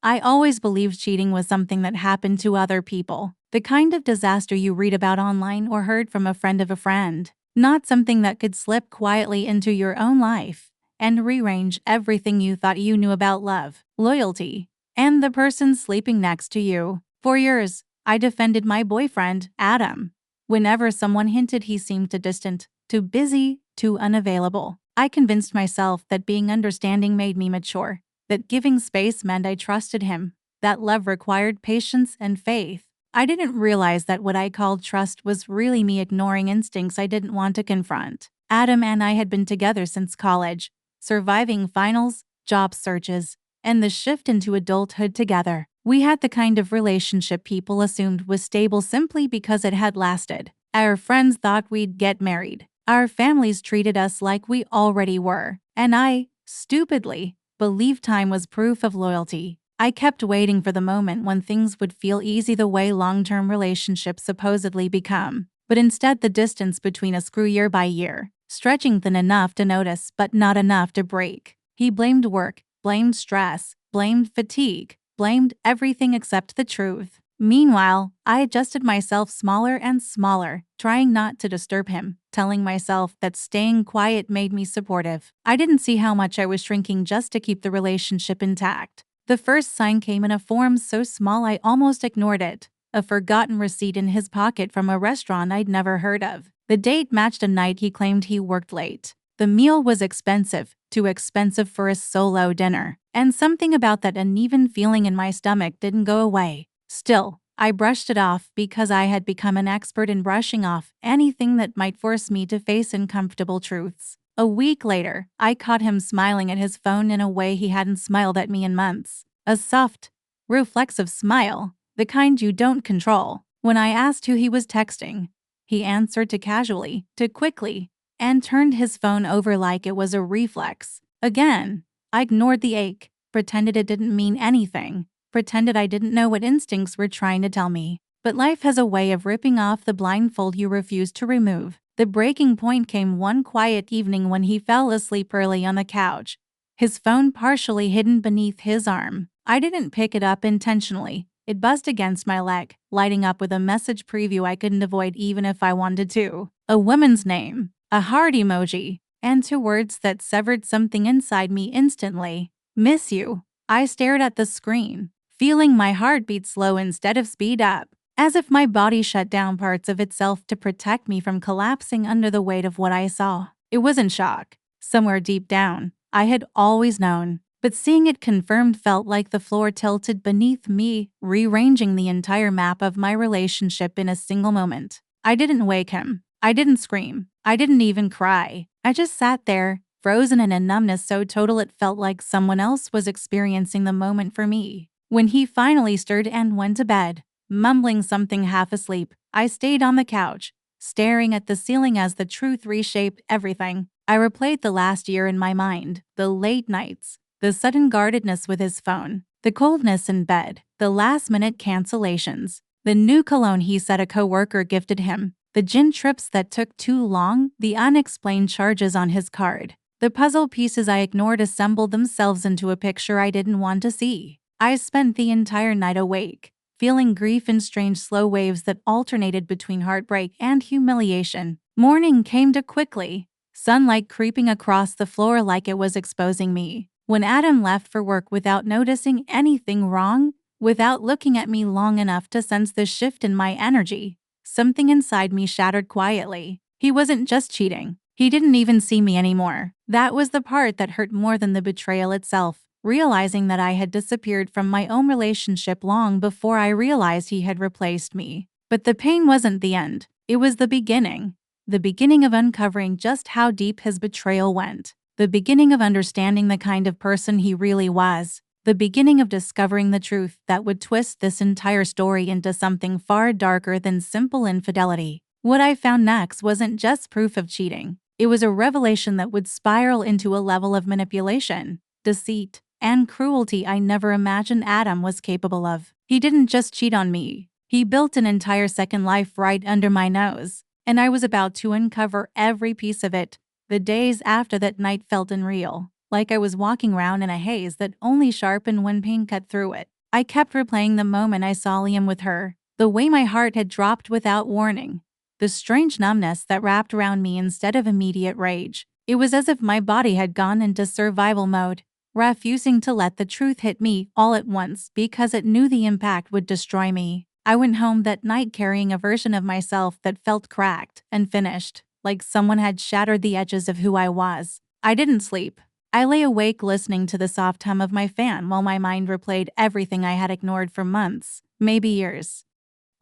I always believed cheating was something that happened to other people, the kind of disaster you read about online or heard from a friend of a friend, not something that could slip quietly into your own life and rearrange everything you thought you knew about love, loyalty, and the person sleeping next to you. For years, I defended my boyfriend, Adam. Whenever someone hinted he seemed too distant, too busy, too unavailable, I convinced myself that being understanding made me mature, that giving space meant I trusted him, that love required patience and faith. I didn't realize that what I called trust was really me ignoring instincts I didn't want to confront. Adam and I had been together since college, surviving finals, job searches, and the shift into adulthood together. We had the kind of relationship people assumed was stable simply because it had lasted. Our friends thought we'd get married. Our families treated us like we already were. And I, stupidly, believed time was proof of loyalty. I kept waiting for the moment when things would feel easy the way long-term relationships supposedly become. But instead, the distance between us grew year by year, stretching thin enough to notice but not enough to break. He blamed work, blamed stress, blamed fatigue, blamed everything except the truth. Meanwhile, I adjusted myself smaller and smaller, trying not to disturb him, telling myself that staying quiet made me supportive. I didn't see how much I was shrinking just to keep the relationship intact. The first sign came in a form so small I almost ignored it. A forgotten receipt in his pocket from a restaurant I'd never heard of. The date matched a night he claimed he worked late. The meal was expensive, too expensive for a solo dinner, and something about that uneven feeling in my stomach didn't go away. Still, I brushed it off because I had become an expert in brushing off anything that might force me to face uncomfortable truths. A week later, I caught him smiling at his phone in a way he hadn't smiled at me in months. A soft, reflexive smile, the kind you don't control. When I asked who he was texting, he answered too casually, too quickly, and turned his phone over like it was a reflex. Again, I ignored the ache, pretended it didn't mean anything, pretended I didn't know what instincts were trying to tell me. But life has a way of ripping off the blindfold you refuse to remove. The breaking point came one quiet evening when he fell asleep early on the couch, his phone partially hidden beneath his arm. I didn't pick it up intentionally. It buzzed against my leg, lighting up with a message preview I couldn't avoid even if I wanted to. A woman's name, a heart emoji, and two words that severed something inside me instantly. Miss you. I stared at the screen, feeling my heart beat slow instead of speed up, as if my body shut down parts of itself to protect me from collapsing under the weight of what I saw. It wasn't shock. Somewhere deep down, I had always known. But seeing it confirmed felt like the floor tilted beneath me, rearranging the entire map of my relationship in a single moment. I didn't wake him. I didn't scream. I didn't even cry. I just sat there, frozen in a numbness so total it felt like someone else was experiencing the moment for me. When he finally stirred and went to bed, mumbling something half asleep, I stayed on the couch, staring at the ceiling as the truth reshaped everything. I replayed the last year in my mind, the late nights, the sudden guardedness with his phone, the coldness in bed, the last-minute cancellations, the new cologne he said a coworker gifted him, the gym trips that took too long, the unexplained charges on his card. The puzzle pieces I ignored assembled themselves into a picture I didn't want to see. I spent the entire night awake, feeling grief in strange slow waves that alternated between heartbreak and humiliation. Morning came too quickly, sunlight creeping across the floor like it was exposing me. When Adam left for work without noticing anything wrong, without looking at me long enough to sense the shift in my energy, something inside me shattered quietly. He wasn't just cheating. He didn't even see me anymore. That was the part that hurt more than the betrayal itself. Realizing that I had disappeared from my own relationship long before I realized he had replaced me. But the pain wasn't the end. It was the beginning. The beginning of uncovering just how deep his betrayal went. The beginning of understanding the kind of person he really was. The beginning of discovering the truth that would twist this entire story into something far darker than simple infidelity. What I found next wasn't just proof of cheating. It was a revelation that would spiral into a level of manipulation, deceit, and cruelty I never imagined Adam was capable of. He didn't just cheat on me. He built an entire second life right under my nose, and I was about to uncover every piece of it. The days after that night felt unreal. like I was walking around in a haze that only sharpened when pain cut through it. I kept replaying the moment I saw Liam with her, the way my heart had dropped without warning, the strange numbness that wrapped around me instead of immediate rage. It was as if my body had gone into survival mode, refusing to let the truth hit me all at once because it knew the impact would destroy me. I went home that night carrying a version of myself that felt cracked and finished, like someone had shattered the edges of who I was. I didn't sleep. I lay awake listening to the soft hum of my fan while my mind replayed everything I had ignored for months, maybe years.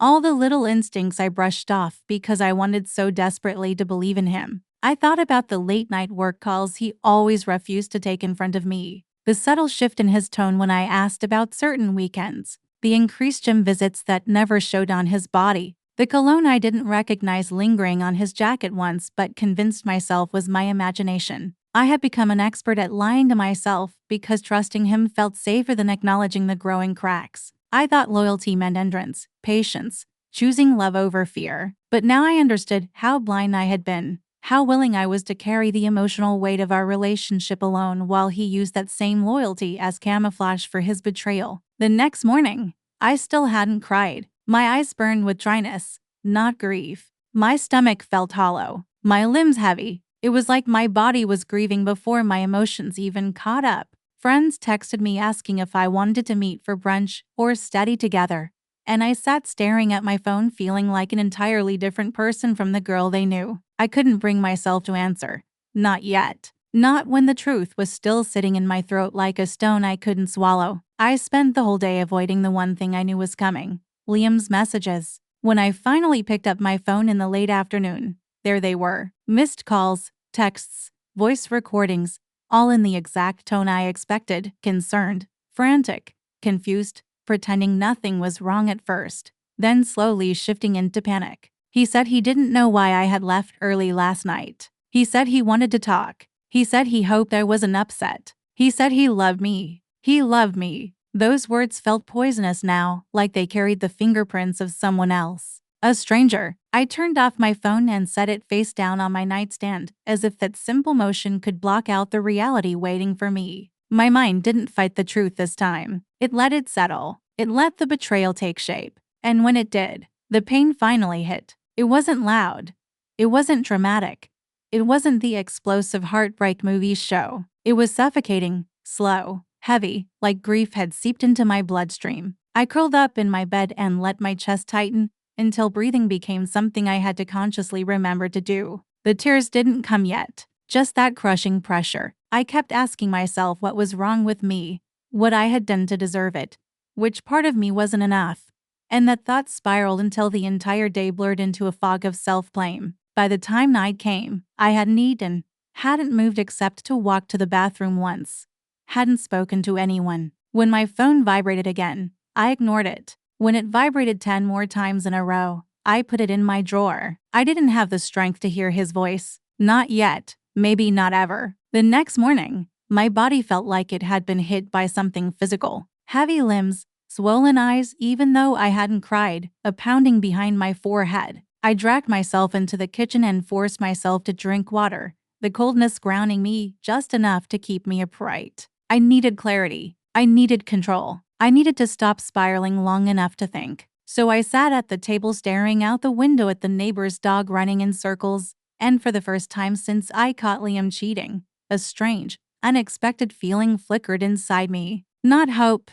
All the little instincts I brushed off because I wanted so desperately to believe in him. I thought about the late-night work calls he always refused to take in front of me, the subtle shift in his tone when I asked about certain weekends, the increased gym visits that never showed on his body, the cologne I didn't recognize lingering on his jacket once but convinced myself was my imagination. I had become an expert at lying to myself because trusting him felt safer than acknowledging the growing cracks. I thought loyalty meant endurance, patience, choosing love over fear. But now I understood how blind I had been, how willing I was to carry the emotional weight of our relationship alone while he used that same loyalty as camouflage for his betrayal. The next morning, I still hadn't cried. My eyes burned with dryness, not grief. My stomach felt hollow, my limbs heavy. It was like my body was grieving before my emotions even caught up. Friends texted me asking if I wanted to meet for brunch or study together, and I sat staring at my phone feeling like an entirely different person from the girl they knew. I couldn't bring myself to answer. Not yet. Not when the truth was still sitting in my throat like a stone I couldn't swallow. I spent the whole day avoiding the one thing I knew was coming: Liam's messages. When I finally picked up my phone in the late afternoon, there they were. Missed calls, texts, voice recordings, all in the exact tone I expected: concerned, frantic, confused, pretending nothing was wrong at first, then slowly shifting into panic. He said he didn't know why I had left early last night. He said he wanted to talk. He said he hoped I wasn't upset. He said he loved me. He loved me. Those words felt poisonous now, like they carried the fingerprints of someone else. A stranger. I turned off my phone and set it face down on my nightstand, as if that simple motion could block out the reality waiting for me. My mind didn't fight the truth this time. It let it settle. It let the betrayal take shape. And when it did, the pain finally hit. It wasn't loud. It wasn't dramatic. It wasn't the explosive heartbreak movies show. It was suffocating, slow, heavy, like grief had seeped into my bloodstream. I curled up in my bed and let my chest tighten until breathing became something I had to consciously remember to do. The tears didn't come yet, just that crushing pressure. I kept asking myself what was wrong with me, what I had done to deserve it, which part of me wasn't enough. And that thought spiraled until the entire day blurred into a fog of self-blame. By the time night came, I hadn't eaten, hadn't moved except to walk to the bathroom once, hadn't spoken to anyone. When my phone vibrated again, I ignored it. When it vibrated 10 more times in a row, I put it in my drawer. I didn't have the strength to hear his voice. Not yet. Maybe not ever. The next morning, my body felt like it had been hit by something physical. Heavy limbs, swollen eyes, even though I hadn't cried, a pounding behind my forehead. I dragged myself into the kitchen and forced myself to drink water, the coldness grounding me just enough to keep me upright. I needed clarity. I needed control. I needed to stop spiraling long enough to think. So I sat at the table staring out the window at the neighbor's dog running in circles, and for the first time since I caught Liam cheating, a strange, unexpected feeling flickered inside me. Not hope,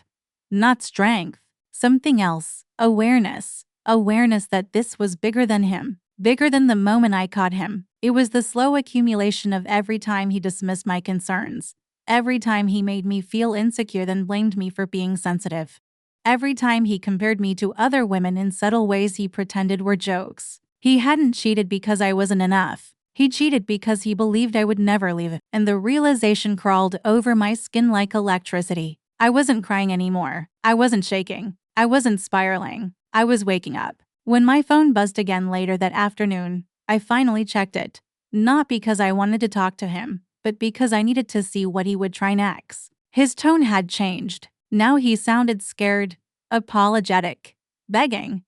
not strength, something else. Awareness. Awareness that this was bigger than him, bigger than the moment I caught him. It was the slow accumulation of every time he dismissed my concerns. Every time he made me feel insecure then blamed me for being sensitive. Every time he compared me to other women in subtle ways he pretended were jokes. He hadn't cheated because I wasn't enough. He cheated because he believed I would never leave, and the realization crawled over my skin like electricity. I wasn't crying anymore. I wasn't shaking. I wasn't spiraling. I was waking up. When my phone buzzed again later that afternoon, I finally checked it. Not because I wanted to talk to him, but because I needed to see what he would try next. His tone had changed. Now he sounded scared, apologetic, begging.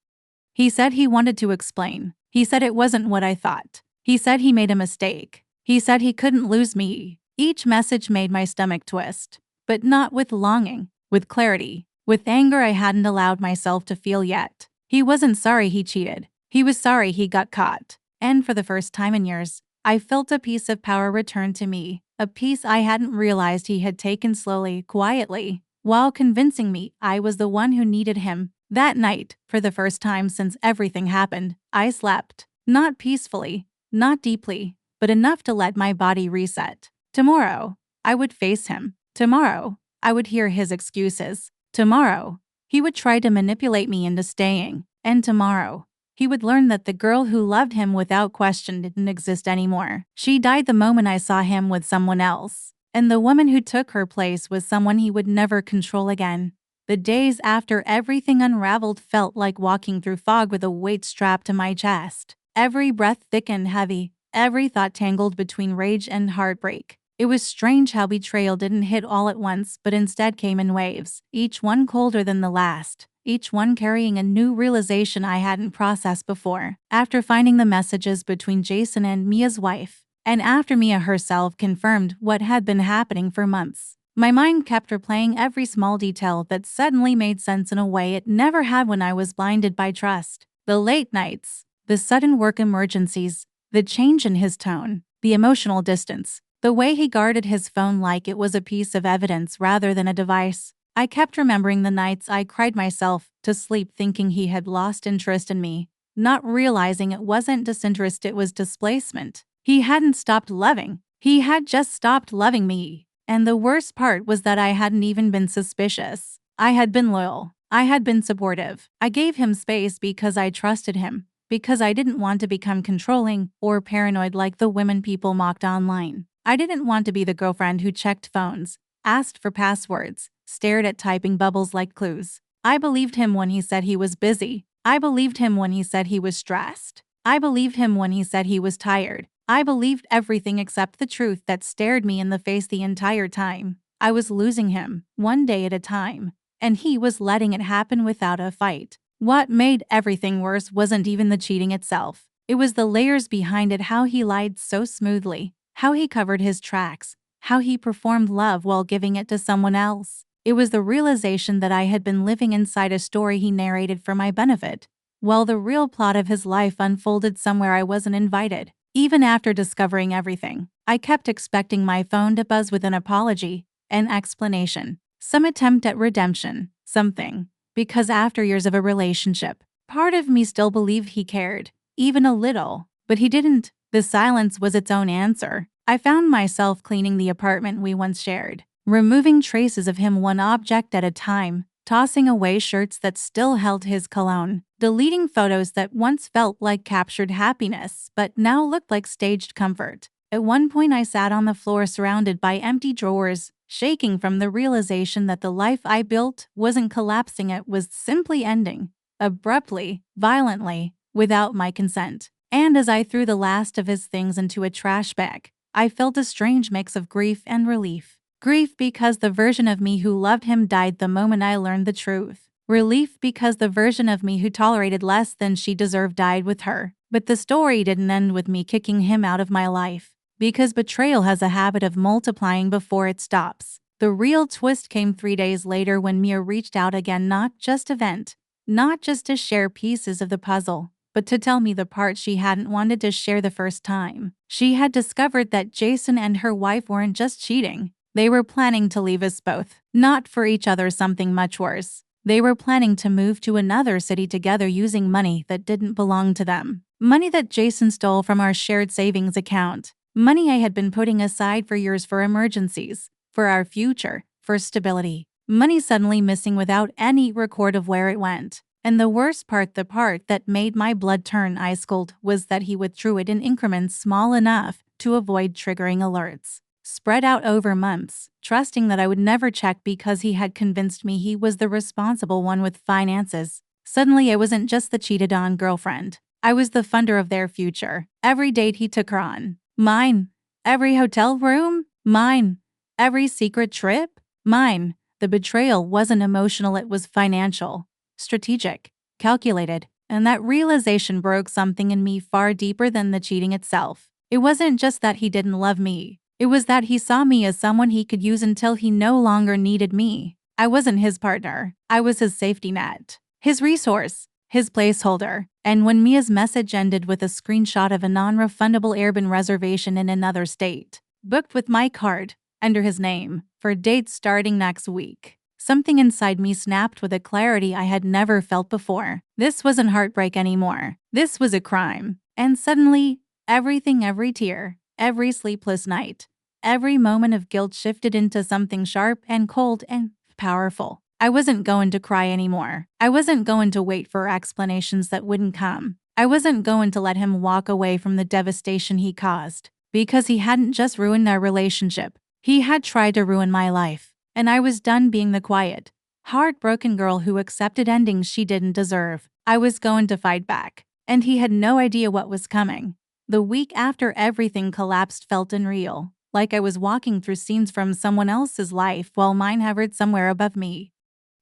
He said he wanted to explain. He said it wasn't what I thought. He said he made a mistake. He said he couldn't lose me, Each message made my stomach twist, but not with longing, with clarity, with anger I hadn't allowed myself to feel yet. He wasn't sorry he cheated. He was sorry he got caught. And for the first time in years, I felt a piece of power return to me, a piece I hadn't realized he had taken slowly, quietly, while convincing me I was the one who needed him. That night, for the first time since everything happened, I slept. Not peacefully, not deeply, but enough to let my body reset. Tomorrow, I would face him. Tomorrow, I would hear his excuses. Tomorrow, he would try to manipulate me into staying. And tomorrow, he would learn that the girl who loved him without question didn't exist anymore. She died the moment I saw him with someone else. And the woman who took her place was someone he would never control again. The days after everything unraveled felt like walking through fog with a weight strapped to my chest. Every breath thick and heavy, every thought tangled between rage and heartbreak. It was strange how betrayal didn't hit all at once, but instead came in waves, each one colder than the last, each one carrying a new realization I hadn't processed before. After finding the messages between Jason and Mia's wife, and after Mia herself confirmed what had been happening for months, my mind kept replaying every small detail that suddenly made sense in a way it never had when I was blinded by trust. The late nights, the sudden work emergencies, the change in his tone, the emotional distance, the way he guarded his phone like it was a piece of evidence rather than a device. I kept remembering the nights I cried myself to sleep thinking he had lost interest in me, not realizing it wasn't disinterest, it was displacement. He hadn't stopped loving. He had just stopped loving me. And the worst part was that I hadn't even been suspicious. I had been loyal. I had been supportive. I gave him space because I trusted him, because I didn't want to become controlling or paranoid like the women people mocked online. I didn't want to be the girlfriend who checked phones, asked for passwords, stared at typing bubbles like clues. I believed him when he said he was busy. I believed him when he said he was stressed. I believed him when he said he was tired. I believed everything except the truth that stared me in the face the entire time. I was losing him, one day at a time, and he was letting it happen without a fight. What made everything worse wasn't even the cheating itself. It was the layers behind it, how he lied so smoothly, how he covered his tracks, how he performed love while giving it to someone else. It was the realization that I had been living inside a story he narrated for my benefit, while the real plot of his life unfolded somewhere I wasn't invited. Even after discovering everything, I kept expecting my phone to buzz with an apology, an explanation, some attempt at redemption, something. Because after years of a relationship, part of me still believed he cared, even a little. But he didn't. The silence was its own answer. I found myself cleaning the apartment we once shared, removing traces of him one object at a time, tossing away shirts that still held his cologne, deleting photos that once felt like captured happiness but now looked like staged comfort. At one point I sat on the floor surrounded by empty drawers, shaking from the realization that the life I built wasn't collapsing, it was simply ending. Abruptly, violently, without my consent. And as I threw the last of his things into a trash bag, I felt a strange mix of grief and relief. Grief because the version of me who loved him died the moment I learned the truth. Relief because the version of me who tolerated less than she deserved died with her. But the story didn't end with me kicking him out of my life. Because betrayal has a habit of multiplying before it stops. The real twist came 3 days later when Mia reached out again, not just to vent, not just to share pieces of the puzzle, but to tell me the part she hadn't wanted to share the first time. She had discovered that Jason and her wife weren't just cheating. They were planning to leave us both. Not for each other, something much worse. They were planning to move to another city together using money that didn't belong to them. Money that Jason stole from our shared savings account. Money I had been putting aside for years for emergencies, for our future, for stability. Money suddenly missing without any record of where it went. And the worst part, the part that made my blood turn ice cold, was that he withdrew it in increments small enough to avoid triggering alerts. Spread out over months, trusting that I would never check because he had convinced me he was the responsible one with finances. Suddenly I wasn't just the cheated-on girlfriend. I was the funder of their future. Every date he took her on, mine. Every hotel room, mine. Every secret trip, mine. The betrayal wasn't emotional, it was financial, strategic, calculated, and that realization broke something in me far deeper than the cheating itself. It wasn't just that he didn't love me. It was that he saw me as someone he could use until he no longer needed me. I wasn't his partner. I was his safety net, his resource, his placeholder. And when Mia's message ended with a screenshot of a non-refundable airborne reservation in another state, booked with my card, under his name, for dates starting next week, something inside me snapped with a clarity I had never felt before. This wasn't heartbreak anymore. This was a crime. And suddenly, every tear, every sleepless night, every moment of guilt shifted into something sharp and cold and powerful. I wasn't going to cry anymore. I wasn't going to wait for explanations that wouldn't come. I wasn't going to let him walk away from the devastation he caused. Because he hadn't just ruined our relationship. He had tried to ruin my life. And I was done being the quiet, heartbroken girl who accepted endings she didn't deserve. I was going to fight back. And he had no idea what was coming. The week after everything collapsed felt unreal. Like I was walking through scenes from someone else's life while mine hovered somewhere above me.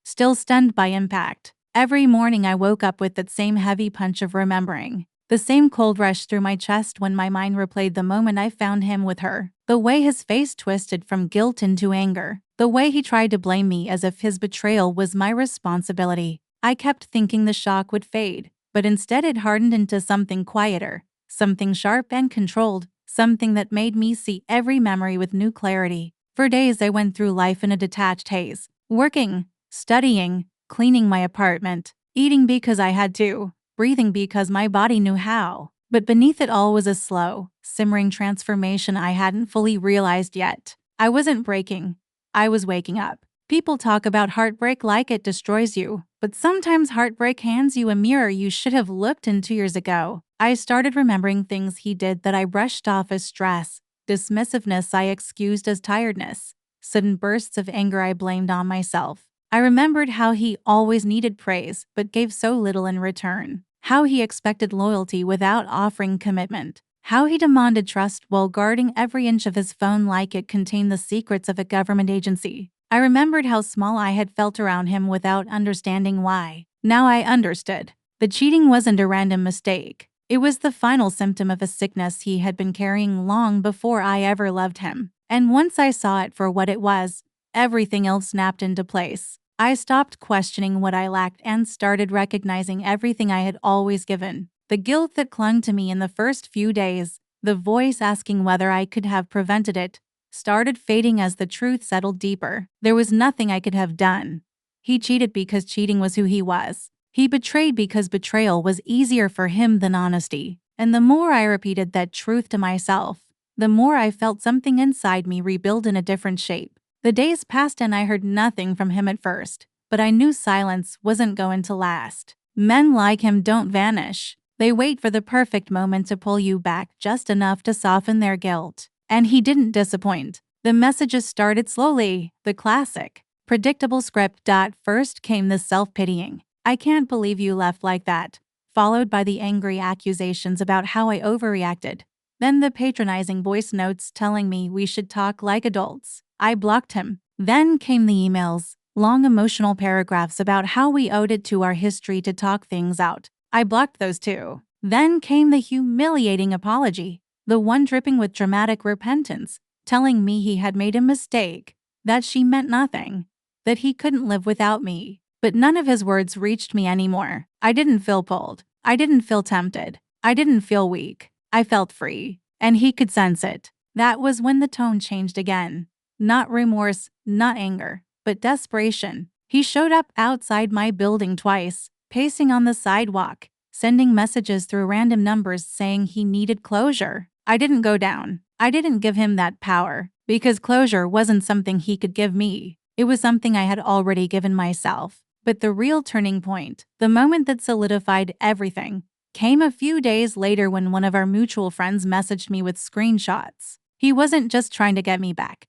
Still stunned by impact. Every morning I woke up with that same heavy punch of remembering. The same cold rush through my chest when my mind replayed the moment I found him with her. The way his face twisted from guilt into anger. The way he tried to blame me as if his betrayal was my responsibility. I kept thinking the shock would fade, but instead it hardened into something quieter, something sharp and controlled, something that made me see every memory with new clarity. For days I went through life in a detached haze, working, studying, cleaning my apartment, eating because I had to, breathing because my body knew how. But beneath it all was a slow, simmering transformation I hadn't fully realized yet. I wasn't breaking. I was waking up. People talk about heartbreak like it destroys you, but sometimes heartbreak hands you a mirror you should have looked into years ago. I started remembering things he did that I brushed off as stress, dismissiveness I excused as tiredness, sudden bursts of anger I blamed on myself. I remembered how he always needed praise but gave so little in return. How he expected loyalty without offering commitment. How he demanded trust while guarding every inch of his phone like it contained the secrets of a government agency. I remembered how small I had felt around him without understanding why. Now I understood. The cheating wasn't a random mistake. It was the final symptom of a sickness he had been carrying long before I ever loved him. And once I saw it for what it was, everything else snapped into place. I stopped questioning what I lacked and started recognizing everything I had always given. The guilt that clung to me in the first few days, the voice asking whether I could have prevented it, started fading as the truth settled deeper. There was nothing I could have done. He cheated because cheating was who he was. He betrayed because betrayal was easier for him than honesty. And the more I repeated that truth to myself, the more I felt something inside me rebuild in a different shape. The days passed and I heard nothing from him at first, but I knew silence wasn't going to last. Men like him don't vanish. They wait for the perfect moment to pull you back just enough to soften their guilt. And he didn't disappoint. The messages started slowly, the classic, predictable script. First came the self-pitying, "I can't believe you left like that," followed by the angry accusations about how I overreacted. Then the patronizing voice notes telling me we should talk like adults. I blocked him. Then came the emails, long emotional paragraphs about how we owed it to our history to talk things out. I blocked those too. Then came the humiliating apology, the one dripping with dramatic repentance, telling me he had made a mistake, that she meant nothing, that he couldn't live without me. But none of his words reached me anymore. I didn't feel pulled. I didn't feel tempted. I didn't feel weak. I felt free. And he could sense it. That was when the tone changed again. Not remorse, not anger, but desperation. He showed up outside my building twice, pacing on the sidewalk, sending messages through random numbers saying he needed closure. I didn't go down. I didn't give him that power, because closure wasn't something he could give me. It was something I had already given myself. But the real turning point, the moment that solidified everything, came a few days later when one of our mutual friends messaged me with screenshots. He wasn't just trying to get me back.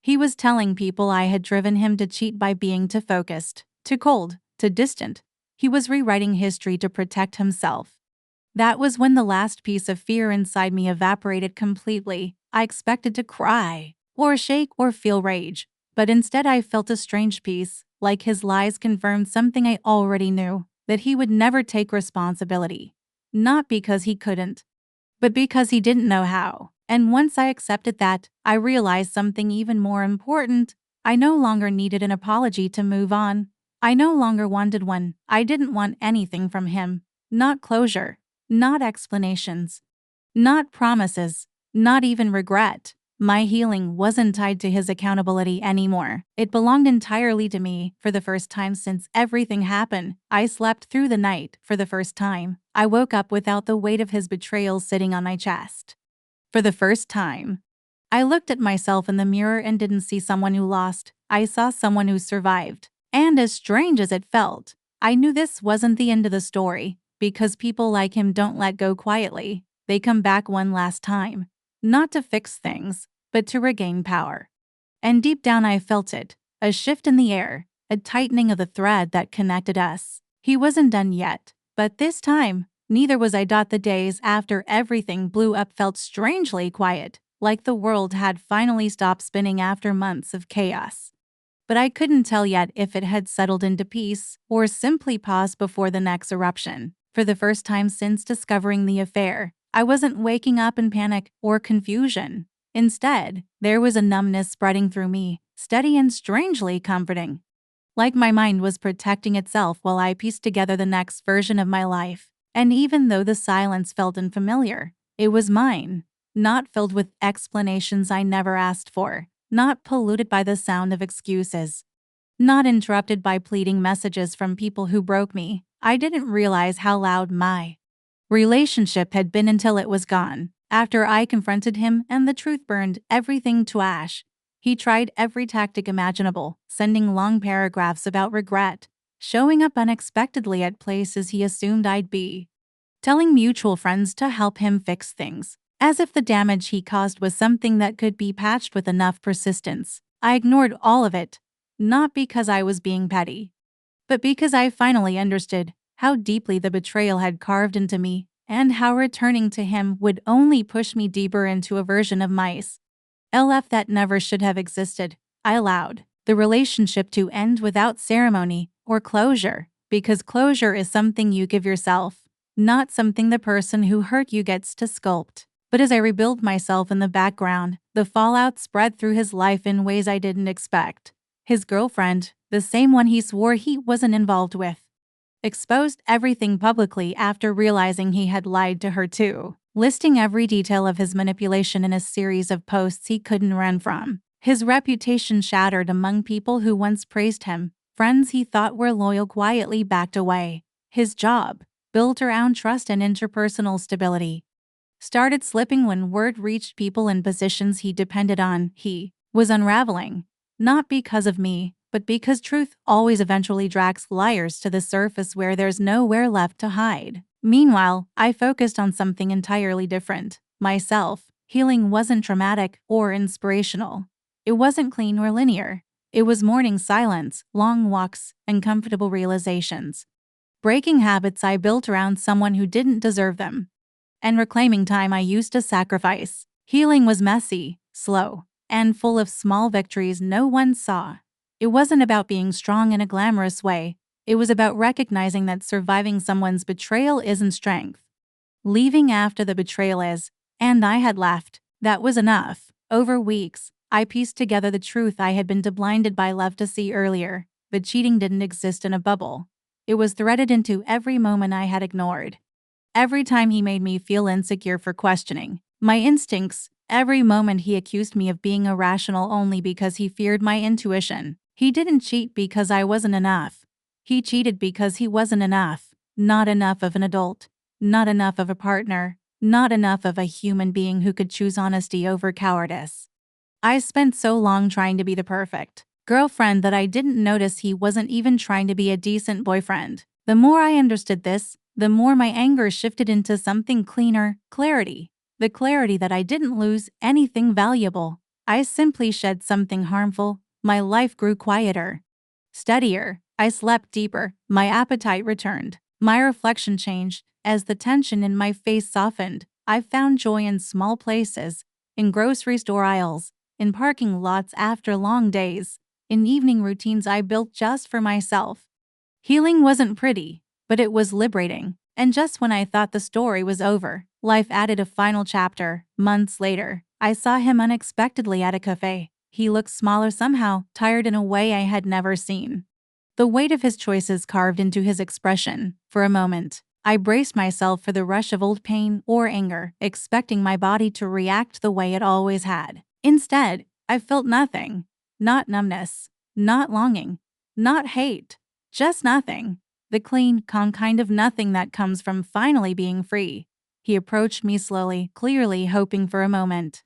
He was telling people I had driven him to cheat by being too focused, too cold, too distant. He was rewriting history to protect himself. That was when the last piece of fear inside me evaporated completely. I expected to cry, or shake, or feel rage. But instead I felt a strange peace, like his lies confirmed something I already knew, that he would never take responsibility. Not because he couldn't, but because he didn't know how. And once I accepted that, I realized something even more important. I no longer needed an apology to move on. I no longer wanted one. I didn't want anything from him. Not closure. Not explanations. Not promises. Not even regret. My healing wasn't tied to his accountability anymore. It belonged entirely to me. For the first time since everything happened, I slept through the night for the first time. I woke up without the weight of his betrayal sitting on my chest. For the first time, I looked at myself in the mirror and didn't see someone who lost. I saw someone who survived. And as strange as it felt, I knew this wasn't the end of the story, because people like him don't let go quietly. They come back one last time, not to fix things, but to regain power. And deep down I felt it, a shift in the air, a tightening of the thread that connected us. He wasn't done yet, but this time, neither was I. The days after everything blew up felt strangely quiet, like the world had finally stopped spinning after months of chaos. But I couldn't tell yet if it had settled into peace or simply paused before the next eruption. For the first time since discovering the affair, I wasn't waking up in panic or confusion. Instead, there was a numbness spreading through me, steady and strangely comforting. Like my mind was protecting itself while I pieced together the next version of my life. And even though the silence felt unfamiliar, it was mine, not filled with explanations I never asked for, not polluted by the sound of excuses, not interrupted by pleading messages from people who broke me. I didn't realize how loud my relationship had been until it was gone. After I confronted him and the truth burned everything to ash, he tried every tactic imaginable, sending long paragraphs about regret, showing up unexpectedly at places he assumed I'd be, telling mutual friends to help him fix things, as if the damage he caused was something that could be patched with enough persistence. I ignored all of it, not because I was being petty, but because I finally understood how deeply the betrayal had carved into me and how returning to him would only push me deeper into a version of myself that never should have existed. I allowed the relationship to end without ceremony or closure, because closure is something you give yourself, not something the person who hurt you gets to sculpt. But as I rebuilt myself in the background, the fallout spread through his life in ways I didn't expect. His girlfriend, the same one he swore he wasn't involved with, exposed everything publicly after realizing he had lied to her too, listing every detail of his manipulation in a series of posts he couldn't run from. His reputation shattered among people who once praised him. Friends he thought were loyal quietly backed away. His job, built around trust and interpersonal stability, started slipping when word reached people in positions he depended on. He was unraveling, not because of me, but because truth always eventually drags liars to the surface where there's nowhere left to hide. Meanwhile, I focused on something entirely different. Myself. Healing wasn't dramatic or inspirational. It wasn't clean or linear. It was morning silence, long walks, and comfortable realizations. Breaking habits I built around someone who didn't deserve them, and reclaiming time I used to sacrifice. Healing was messy, slow, and full of small victories no one saw. It wasn't about being strong in a glamorous way. It was about recognizing that surviving someone's betrayal isn't strength. Leaving after the betrayal is, and I had left. That was enough. Over weeks, I pieced together the truth I had been blinded by love to see earlier. But cheating didn't exist in a bubble. It was threaded into every moment I had ignored. Every time he made me feel insecure for questioning my instincts, every moment he accused me of being irrational only because he feared my intuition. He didn't cheat because I wasn't enough. He cheated because he wasn't enough. Not enough of an adult. Not enough of a partner. Not enough of a human being who could choose honesty over cowardice. I spent so long trying to be the perfect girlfriend that I didn't notice he wasn't even trying to be a decent boyfriend. The more I understood this, the more my anger shifted into something cleaner, clarity. The clarity that I didn't lose anything valuable. I simply shed something harmful. My life grew quieter, steadier. I slept deeper. My appetite returned. My reflection changed. As the tension in my face softened, I found joy in small places, in grocery store aisles, in parking lots after long days, in evening routines I built just for myself. Healing wasn't pretty, but it was liberating. And just when I thought the story was over, Life added a final chapter. Months later, I saw him unexpectedly at a cafe. He looked smaller somehow, tired in a way I had never seen. The weight of his choices carved into his expression. For a moment, I braced myself for the rush of old pain or anger, expecting my body to react the way it always had. Instead, I felt nothing. Not numbness, not longing, not hate, just nothing. The clean, calm kind of nothing that comes from finally being free. He approached me slowly, clearly hoping for a moment.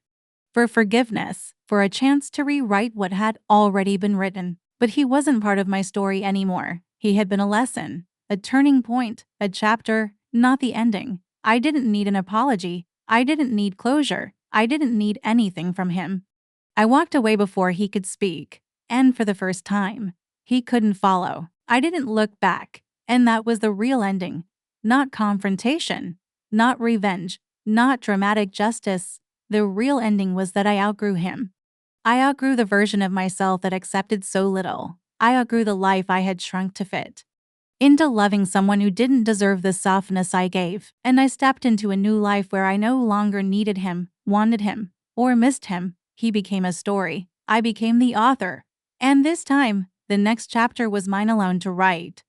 For forgiveness, for a chance to rewrite what had already been written. But he wasn't part of my story anymore. He had been a lesson, a turning point, a chapter, not the ending. I didn't need an apology. I didn't need closure. I didn't need anything from him. I walked away before he could speak, and for the first time, he couldn't follow. I didn't look back, and that was the real ending. Not confrontation, not revenge, not dramatic justice. The real ending was that I outgrew him. I outgrew the version of myself that accepted so little. I outgrew the life I had shrunk to fit into loving someone who didn't deserve the softness I gave, and I stepped into a new life where I no longer needed him, wanted him, or missed him. He became a story. I became the author. And this time, the next chapter was mine alone to write.